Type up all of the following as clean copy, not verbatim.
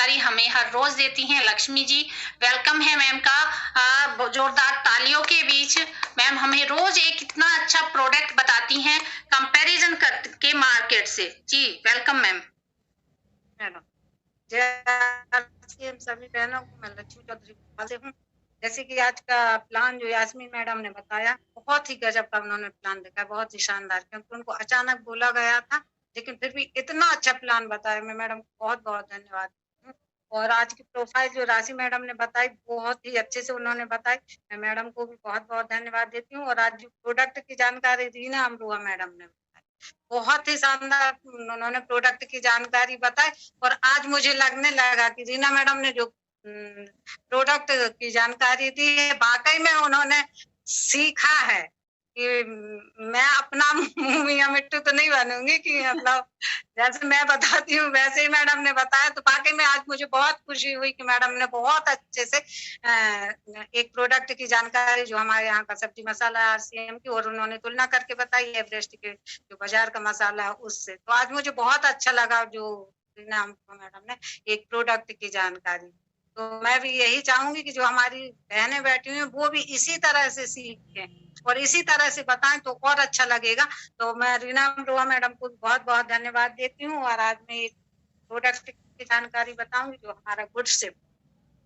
जानकारी हमें हर रोज देती हैं लक्ष्मी जी। वेलकम है मैम का जोरदार तालियों के बीच। मैम हमें रोज एक इतना अच्छा प्रोडक्ट बताती हैं कंपैरिजन करके मार्केट से। जी वेलकम मैम। जय सभी बहनों को, मैं लक्ष्मी चौधरी से हूँ। जैसे कि आज का प्लान जो यास्मीन मैडम ने बताया, बहुत ही गजब का उन्होंने प्लान देखा, बहुत ही शानदार, क्योंकि उनको अचानक बोला गया था, लेकिन फिर भी इतना अच्छा प्लान बताया। मैं मैडम को बहुत बहुत धन्यवाद हूँ। और आज की प्रोफाइल जो राशि मैडम ने बताई, बहुत ही अच्छे से उन्होंने बताई। मैं मैडम को भी बहुत बहुत धन्यवाद देती हूँ। और आज जो प्रोडक्ट की जानकारी रीना अमरुआ मैडम ने बहुत ही शानदार उन्होंने प्रोडक्ट की जानकारी बताई। और आज मुझे लगने लगा कि रीना मैडम ने जो प्रोडक्ट की जानकारी दी है, वाकई में उन्होंने सीखा है कि मैं अपना मुंह मियां मिट्टू तो नहीं बनूंगी कि मतलब जैसे मैं बताती हूँ वैसे ही मैडम ने बताया। तो वाकई में आज मुझे बहुत खुशी हुई कि मैडम ने बहुत अच्छे से एक प्रोडक्ट की जानकारी जो हमारे यहाँ का सब्जी मसाला आरसीएम की, और उन्होंने तुलना करके बताई एवरेस्ट के जो बाजार का मसाला उससे। तो आज मुझे बहुत अच्छा लगा जो मैडम ने एक प्रोडक्ट की जानकारी। तो मैं भी यही चाहूंगी कि जो हमारी बहनें बैठी हुई हैं वो भी इसी तरह से सीखें और इसी तरह से बताएं तो और अच्छा लगेगा। तो मैं रीना अमरुआ मैडम को बहुत बहुत धन्यवाद देती हूँ। और आज मैं एक प्रोडक्ट की जानकारी बताऊंगी जो हमारा गुड शिप।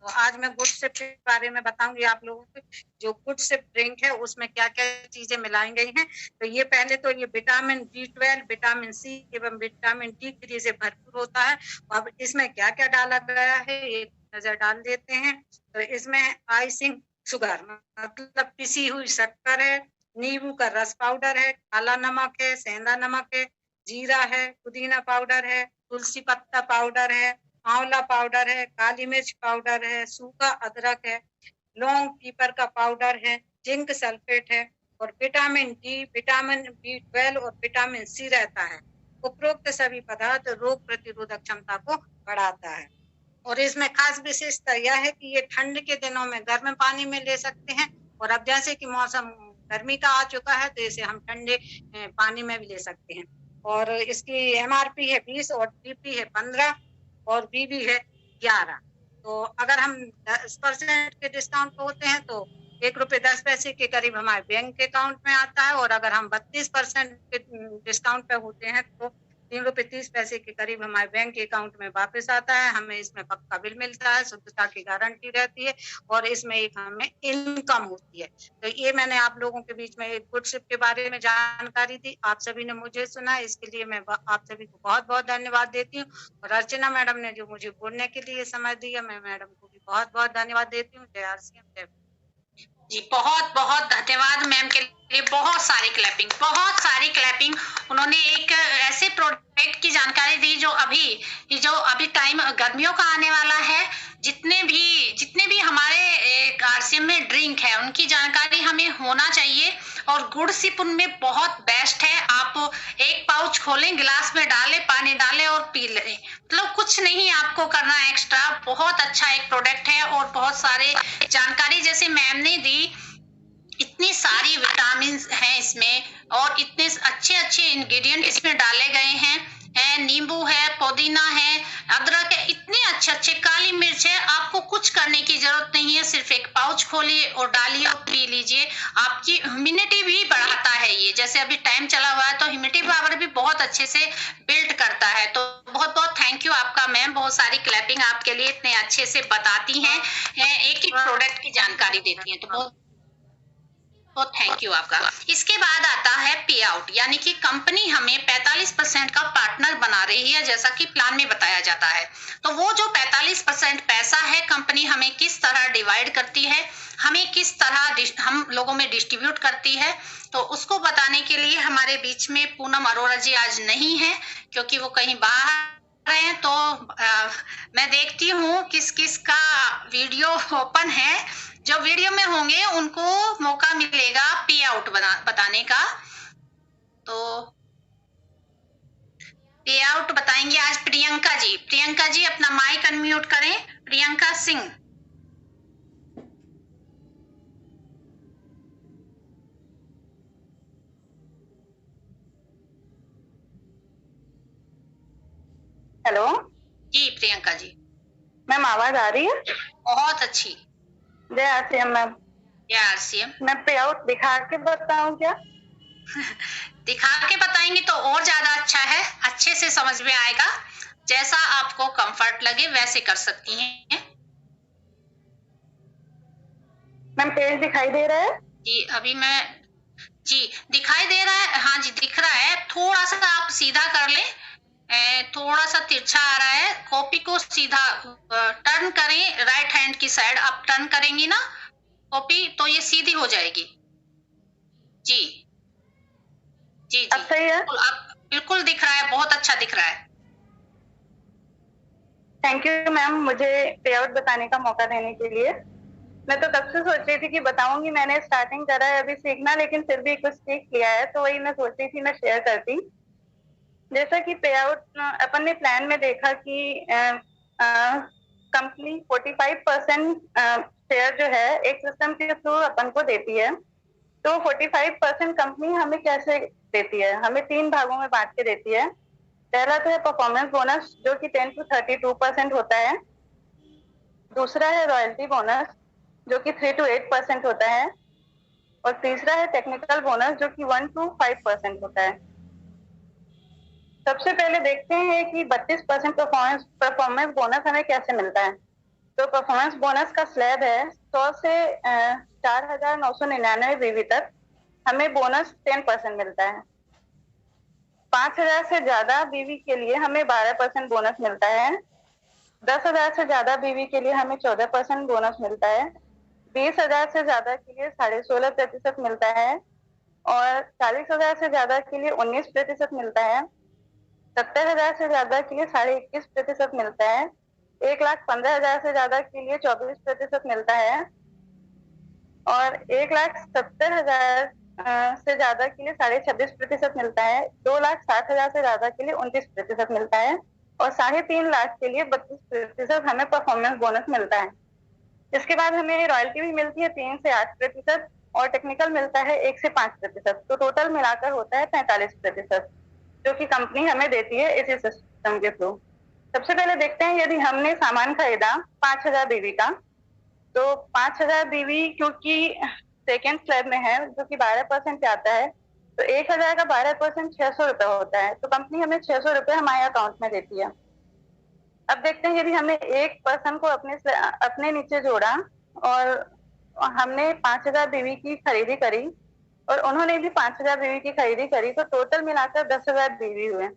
तो आज मैं गुड शिप के बारे में बताऊंगी आप लोगों को। जो गुड शिप ड्रिंक है उसमें क्या क्या चीजें मिलाई गई हैं। तो ये पहले तो ये विटामिन B12, विटामिन C एवं विटामिन D3 से भरपूर होता है। अब इसमें क्या क्या डाला गया है एक नजर डाल देते हैं। तो इसमें आइसिंग शुगर मतलब पिसी हुई शक्कर है, नींबू का रस पाउडर है, काला नमक है, सेंधा नमक है, जीरा है, पुदीना पाउडर है, तुलसी पत्ता पाउडर है, आंवला पाउडर है, काली मिर्च पाउडर है, सूखा अदरक है, लौंग पीपर का पाउडर है, जिंक सल्फेट है, और विटामिन डी, विटामिन B12 और विटामिन C रहता है। उपरोक्त सभी पदार्थ रोग प्रतिरोधक क्षमता को बढ़ाता है। और इसमें खास विशेषता यह है कि ये ठंड के दिनों में गर्म पानी में ले सकते हैं। और अब जैसे कि मौसम गर्मी का आ चुका है तो इसे हम ठंडे पानी में भी ले सकते हैं। और इसकी MRP है 20 और DP है 15 और BB है 11। तो अगर हम 10% के डिस्काउंट पे होते हैं तो ₹1.10 के करीब हमारे बैंक अकाउंट में आता है। और अगर हम 32% के डिस्काउंट पे होते हैं तो ₹3.30 के करीब हमारे बैंक अकाउंट में वापस आता है। हमें इसमें पक्का बिल मिलता है, शुद्धता की गारंटी रहती है और इसमें एक हमें इनकम होती है। तो ये मैंने आप लोगों के बीच में एक गुड शिप के बारे में जानकारी दी। आप सभी ने मुझे सुना, इसके लिए मैं आप सभी को बहुत बहुत धन्यवाद देती हूँ। और अर्चना मैडम ने जो मुझे बोलने के लिए समय दिया, मैं मैडम को भी बहुत बहुत धन्यवाद देती हूँ। जय आरसीएम जय। जी बहुत बहुत धन्यवाद मैम के लिए। बहुत सारी क्लैपिंग। उन्होंने एक ऐसे प्रोडक्ट की जानकारी दी जो अभी टाइम गर्मियों का आने वाला है। जितने भी हमारे आरसीएम में ड्रिंक है उनकी जानकारी हमें होना चाहिए। और गुड़ सिप उनमें बहुत बेस्ट है। आप एक पाउच खोलें, गिलास में डालें, पानी डालें और पी लें। मतलब कुछ नहीं आपको करना एक्स्ट्रा। बहुत अच्छा एक प्रोडक्ट है और बहुत सारे जानकारी जैसे मैम ने दी। इतनी सारी विटामिन हैं इसमें और इतने अच्छे अच्छे इंग्रेडिएंट इसमें डाले गए हैं। नींबू है, पुदीना है, अदरक है, इतने अच्छे अच्छे, काली मिर्च है। आपको कुछ करने की जरूरत नहीं है, सिर्फ एक पाउच खोलिए और डालिए और पी लीजिए। आपकी इम्यूनिटी भी बढ़ाता है ये। जैसे अभी टाइम चला हुआ है तो इम्यूनिटी पावर भी बहुत अच्छे से बिल्ड करता है। तो बहुत बहुत थैंक यू आपका मैम। बहुत सारी क्लैपिंग आपके लिए इतने अच्छे से बताती हैं, एक एक प्रोडक्ट की जानकारी देती हैं। तो बहुत बहुत थैंक यू आपका। इसके बाद आता है पे आउट, यानी कि कंपनी हमें 45% का पार्टनर बना रही है जैसा कि प्लान में बताया जाता है। तो वो जो 45% पैसा है कंपनी हमें किस तरह डिवाइड करती है, हमें किस तरह हम लोगों में डिस्ट्रीब्यूट करती है, तो उसको बताने के लिए हमारे बीच में पूनम अरोड़ा जी आज नहीं है क्योंकि वो कहीं बाहर हैं। तो मैं देखती हूँ किस किस का वीडियो ओपन है। जो वीडियो में होंगे उनको मौका मिलेगा पे आउट बताने का। तो पे आउट बताएंगे आज प्रियंका जी। प्रियंका जी अपना माइक अनम्यूट करें। प्रियंका सिंह। हेलो जी प्रियंका जी। मैम आवाज आ रही है? बहुत अच्छी। जय आरसीएम मैम। जय आरसीएम। मैं पे आउट दिखा के बताऊं क्या? दिखा के बताएंगे तो और ज्यादा अच्छा है, अच्छे से समझ में आएगा। जैसा आपको कंफर्ट लगे वैसे कर सकती हैं। मैम पेज दिखाई दे रहा है? जी अभी मैं, जी दिखाई दे रहा है, हाँ जी दिख रहा है। थोड़ा सा आप सीधा कर लें, थोड़ा सा तिरछा आ रहा है। कॉपी को सीधा टर्न करें, राइट हैंड की साइड आप टर्न करेंगी ना कॉपी, तो ये सीधी हो जाएगी। जी जी जी, अब सही है? बिल्कुल आप, बिल्कुल दिख रहा है, बहुत अच्छा दिख रहा है। थैंक यू मैम, मुझे पे आउट बताने का मौका देने के लिए। मैं तो तब से सोच रही थी कि बताऊंगी, मैंने स्टार्टिंग करा है अभी सीखना, लेकिन फिर भी कुछ सीख लिया है, तो वही मैं सोच रही थी मैं शेयर करती। जैसा कि पे आउट अपन ने प्लान में देखा कि कंपनी 45% शेयर जो है एक सिस्टम के थ्रू अपन को देती है। तो 45% कंपनी हमें कैसे देती है? हमें 3 भागों में बांट के देती है। पहला तो है परफॉर्मेंस बोनस, जो कि 10 to 32% होता है। दूसरा है रॉयल्टी बोनस, जो कि 3 to 8% होता है। और तीसरा है टेक्निकल बोनस, जो कि 1 to 5% होता है। सबसे पहले देखते हैं कि 32% परफॉर्मेंस बोनस हमें कैसे मिलता है। तो परफॉर्मेंस बोनस का स्लैब है 100 से 4,999 बीवी तक हमें बोनस 10% मिलता है। 5,000 से ज्यादा बीवी के लिए हमें 12% बोनस मिलता है। 10,000 से ज्यादा बीवी के लिए हमें 14% बोनस मिलता है। 20,000 से ज्यादा के लिए 16.5% मिलता है। और 40,000 से ज्यादा के लिए 19% मिलता है। 70,000 से ज्यादा के लिए 21.5% मिलता है। 1,15,000 से ज्यादा के लिए 24% मिलता है। और 1,70,000 से ज्यादा के लिए 26.5% मिलता है। 2,60,000 से ज्यादा के लिए 29% मिलता है। और 3.5 लाख के लिए 32% हमें परफॉर्मेंस बोनस मिलता है। इसके बाद हमें रॉयल्टी भी मिलती है 3 से 8%, और टेक्निकल मिलता है 1 से 5%। तो टोटल मिलाकर होता है 45%, जो कि कंपनी हमें देती है इसी सिस्टम के थ्रू। सबसे पहले देखते हैं, यदि हमने सामान खरीदा 5,000 बीवी का, तो 5,000 बीवी क्योंकि सेकेंड स्लैब में है, जो कि 12% आता है, तो 1,000 का 12% 600 रुपए होता है। तो कंपनी हमें 600 रुपए हमारे अकाउंट में देती है। अब देखते हैं, यदि हमने एक पर्सन को अपने नीचे जोड़ा और हमने 5,000 बीवी की खरीदी करी, और उन्होंने भी 5,000 बीवी की खरीदी करी, तो टोटल मिलाकर 10,000 बीवी हुए।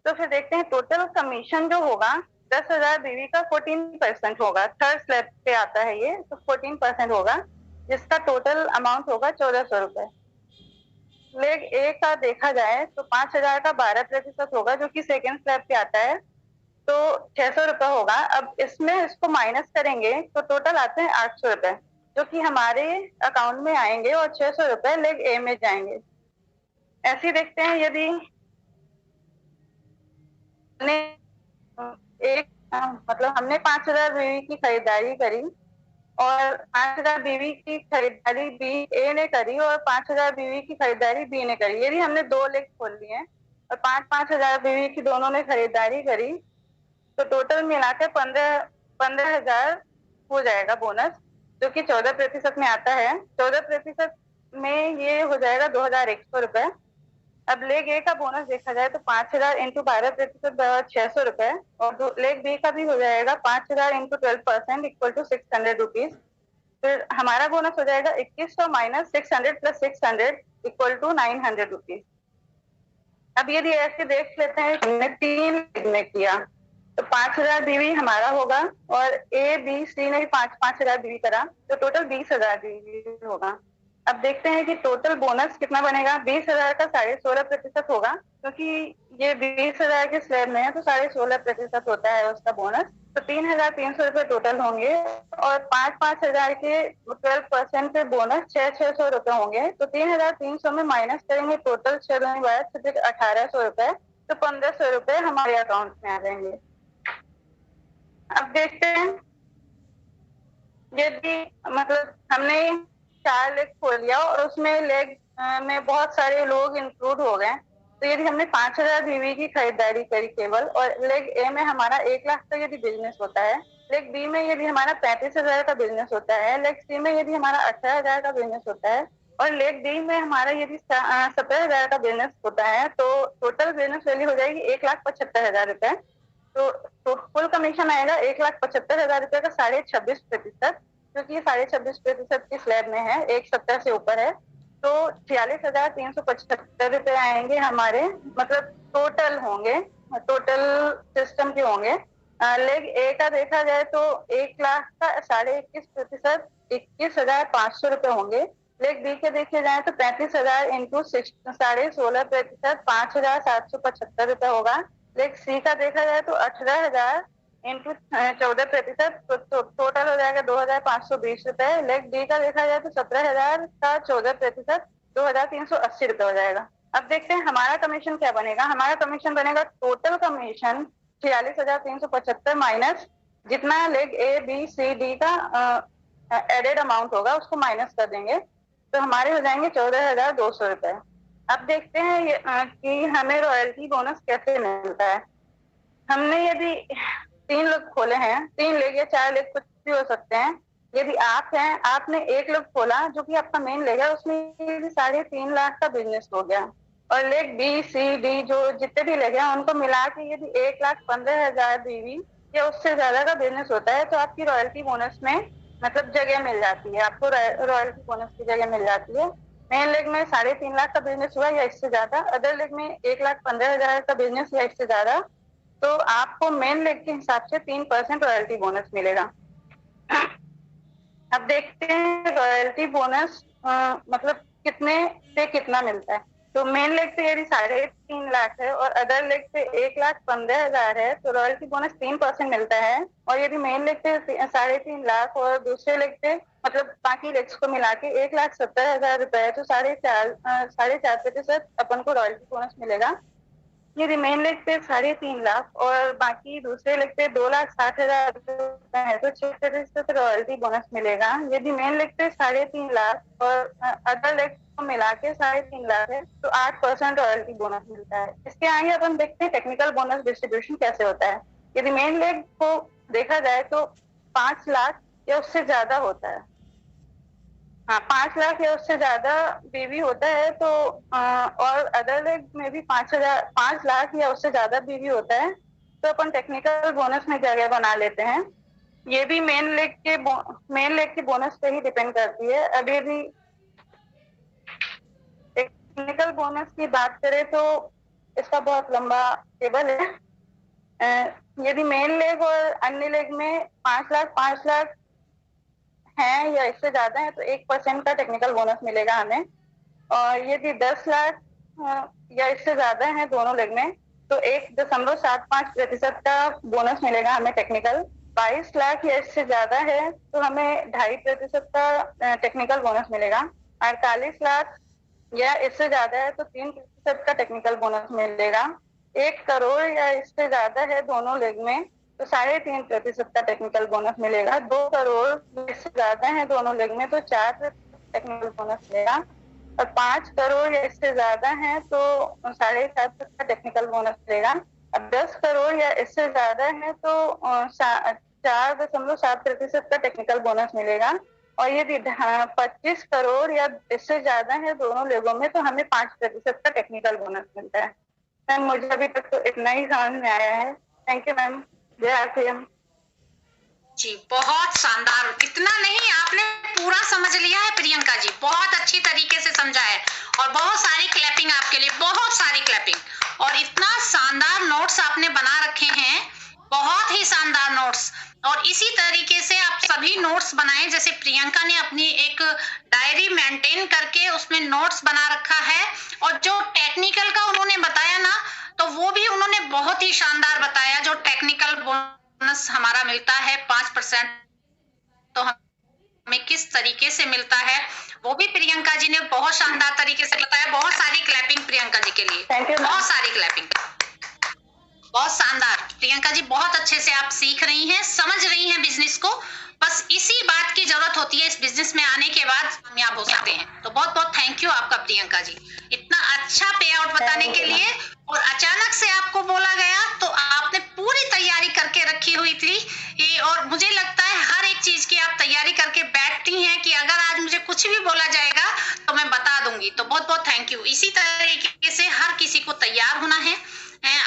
तो फिर देखते हैं टोटल कमीशन जो होगा 10,000 बीवी का 14% होगा। थर्ड स्लैब पे आता है ये, तो 14% होगा, जिसका टोटल अमाउंट होगा 1,400 रुपए। लेग ए का देखा जाए तो 5,000 का 12% होगा, जो कि सेकेंड स्लैब पे आता है, तो 600 रुपए होगा। अब इसमें इसको माइनस करेंगे तो टोटल आते हैं 800 रुपए, जो कि हमारे अकाउंट में आएंगे, और 600 रुपए लेग ए में जाएंगे। ऐसे ही देखते हैं, यदि हमने हमने 5,000 बीवी की खरीदारी करी, और 5,000 बीवी की खरीदारी बी ए ने करी, और 5,000 बीवी की खरीदारी बी ने करी। यदि हमने 2 लेग खोल लिए और 5,000 बीवी की दोनों ने खरीदारी करी, तो टोटल मिलाकर 15,000 हो जाएगा बोनस, जो कि 14% में आता है। 14% में ये हो जाएगा 2,100 रुपए। अब लेग ए का बोनस देखा जाए तो 5,000 इंटू 12% 600 रुपए, और लेग बी का भी हो जाएगा 5,000 इंटू 12% इक्वल टू 600 रुपीज। फिर हमारा बोनस हो जाएगा 2,100 minus 600 plus 600 equal to 900 rupees. अब यदि ऐसे देख लेते हैं, हमने 3 लेग में किया, तो 5,000 बीवी हमारा होगा, और ए बी सी ने भी 5,000 बीवी करा, तो टोटल 20,000 बीवी होगा। अब देखते हैं कि टोटल बोनस कितना बनेगा। 20,000 का 16.5% होगा, क्योंकि ये 20,000 के स्लैब में है, तो 16.5% होता है उसका बोनस। तो 3,300 रुपए टोटल होंगे, और 5,000 के 12% पे बोनस 600 रुपए होंगे। तो 3,300 में माइनस करेंगे, टोटल 1,800 रुपए, तो 1,500 रुपए हमारे अकाउंट में आ जाएंगे। अब देखते हैं, यदि हमने 4 लेग खोल लिया और उसमें लेग में बहुत सारे लोग इंक्लूड हो गए, तो यदि हमने 5,000 बीवी की खरीदारी करी केवल, और लेग ए में हमारा 1 लाख का यदि बिजनेस होता है, लेग बी में यदि हमारा 35,000 का बिजनेस होता है, लेग सी में यदि हमारा 18,000 का बिजनेस होता है, और लेग डी में हमारा यदि 17,000 का बिजनेस होता है, तो टोटल बिजनेस वैल्यू हो जाएगी 1,75,000 रुपए। तो फुल कमीशन आएगा 1,75,000 रुपए का 26.5%, क्योंकि ये 26.5% की स्लैब में है, 170 से ऊपर है। तो 46,375 रुपए आएंगे हमारे, मतलब टोटल होंगे, टोटल सिस्टम के होंगे। लेग ए का देखा जाए तो 1 लाख का 21.5% 21,500 रुपए होंगे। लेग बी के देखे जाए तो 35,000 इंटू 16.5% 5,775 रुपए होगा। लेग सी का देखा जाए तो 18,000 इंटू 14%, तो टोटल हो जाएगा 2,520 रुपए। लेग डी का देखा जाए तो 17,000 का 14%, 2,380 रुपए हो जाएगा। अब देखते हैं हमारा कमीशन क्या बनेगा। हमारा कमीशन बनेगा टोटल कमीशन 46,375 माइनस जितना leg A B C D का एडेड अमाउंट होगा उसको माइनस कर देंगे, तो हमारे हो जाएंगे 14,200 रुपए। अब देखते हैं कि हमें रॉयल्टी बोनस कैसे मिलता है। हमने यदि 3 लोग खोले हैं, 3 लेग या 4 लेग कुछ भी हो सकते हैं। यदि आप हैं, आपने 1 लोग खोला जो कि आपका मेन लेग है, उसमें 3.5 लाख का बिजनेस हो गया, और लेग बी सी डी जो जितने भी लेग हैं उनको मिला के यदि 1,15,000 बीवी या उससे ज्यादा का बिजनेस होता है, तो आपकी रॉयल्टी बोनस में मतलब जगह मिल जाती है, आपको रॉयल्टी बोनस की जगह मिल जाती है। मेन लेग में 3.5 लाख का बिजनेस हुआ या इससे ज्यादा, अदर लेग में 1,15,000 का बिजनेस या इससे ज्यादा, तो आपको मेन लेग के हिसाब से 3% रॉयल्टी बोनस मिलेगा। अब देखते हैं रॉयल्टी बोनस मतलब कितने से कितना मिलता है। तो मेन लेग पे यदि 3.5 लाख है और अदर लेग पे 1,15,000 है, तो रॉयल्टी बोनस 3% मिलता है। और यदि मेन लेग पे 3.5 लाख और दूसरे लेग पे मतलब बाकी लेग्स को मिला के 1,70,000 रुपए है, तो 4.5% अपन को रॉयल्टी बोनस मिलेगा। यदि मेन लेग पे 3.5 लाख और बाकी दूसरे लेग पे 2,60,000 रुपए है, तो 6% रॉयल्टी बोनस मिलेगा। यदि मेन लेग पे 3.5 लाख और अदर लेग को मिला के 3.5 लाख है, तो 8% रॉयल्टी बोनस मिलता है। इसके आगे अपन देखते हैं टेक्निकल बोनस डिस्ट्रीब्यूशन कैसे होता है। यदि मेन लेग को देखा जाए तो 5 लाख या उससे ज्यादा होता है, हाँ 5 लाख या उससे ज्यादा बीवी होता है, तो और अदर लेग में भी 5 लाख या उससे ज्यादा बीवी होता है, तो अपन टेक्निकल बोनस में जगह बना लेते हैं। ये भी मेन लेग के बोनस पे ही डिपेंड करती है। अब यदि टेक्निकल बोनस की बात करें तो इसका बहुत लंबा टेबल है। यदि मेन लेग और अन्य लेग में 5 लाख है या इससे ज्यादा है, तो 1% का टेक्निकल बोनस मिलेगा हमें। और यदि 10 लाख या इससे ज्यादा है दोनों लेग में, तो 1.75% का बोनस मिलेगा हमें टेक्निकल। 22 लाख या इससे ज्यादा है तो हमें 2.5% का टेक्निकल बोनस मिलेगा। 48 लाख या इससे ज्यादा है तो 3% का टेक्निकल बोनस मिलेगा। 1 करोड़ या इससे ज्यादा है दोनों लेग में, तो 3.5% का टेक्निकल बोनस मिलेगा। 2 करोड़ इससे ज्यादा है दोनों लेग में, तो 4% टेक्निकल बोनस मिलेगा। और 5 करोड़ या इससे ज्यादा है तो 7.5% का टेक्निकल बोनस मिलेगा। अब 10 करोड़ या इससे ज्यादा है तो 4.7% का टेक्निकल बोनस मिलेगा। और यदि 25 करोड़ या इससे ज्यादा है दोनों लेगों में, तो हमें 5% का टेक्निकल बोनस मिलता है। मैम मुझे अभी तक तो इतना ही समझ में आया है। Thank you ma'am. जी बहुत शानदार, इतना नहीं आपने पूरा समझ लिया है प्रियंका जी, बहुत अच्छी तरीके से समझा है। और बहुत सारी क्लैपिंग आपके लिए, बहुत सारी क्लैपिंग। और इतना शानदार नोट्स आपने बना रखे हैं, बहुत ही शानदार नोट्स। और इसी तरीके से आप सभी नोट्स बनाएं, जैसे प्रियंका ने अपनी एक डायरी मेंटेन करके उसमें नोट्स बना रखा है। और जो टेक्निकल का उन्होंने बताया ना, तो वो भी उन्होंने बहुत ही शानदार बताया। जो टेक्निकल बोनस हमारा मिलता है 5%, तो हमें किस तरीके से मिलता है वो भी प्रियंका जी ने बहुत शानदार तरीके से बताया। बहुत सारी क्लैपिंग प्रियंका जी के लिए, बहुत सारी क्लैपिंग, बहुत शानदार। प्रियंका जी बहुत अच्छे से आप सीख रही हैं, समझ रही हैं बिजनेस को। बस इसी बात की जरूरत होती है, इस बिजनेस में आने के बाद कामयाब हो सकते हैं। तो बहुत बहुत थैंक यू आपका प्रियंका जी, इतना अच्छा पे आउट बताने के लिए, और अचानक से आपको बोला गया तो आपने पूरी तैयारी करके रखी हुई थी और मुझे लगता है हर एक चीज की आप तैयारी करके बैठती हैं कि अगर आज मुझे कुछ भी बोला जाएगा तो मैं बता दूंगी। तो बहुत बहुत थैंक यू। इसी तरीके से हर किसी को तैयार होना है,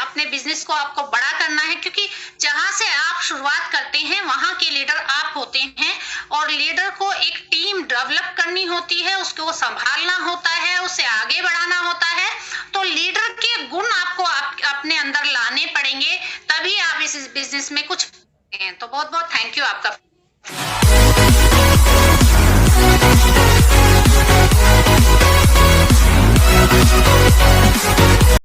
अपने बिजनेस को आपको बड़ा करना है, क्योंकि जहां से आप शुरुआत करते हैं वहां के लीडर आप होते हैं, और लीडर को एक टीम डेवलप करनी होती है, उसको संभालना होता है, उसे आगे बढ़ाना होता है। तो लीडर के गुण आपको अपने अंदर लाने पड़ेंगे, तभी आप इस बिजनेस में कुछ। तो बहुत बहुत थैंक यू आपका।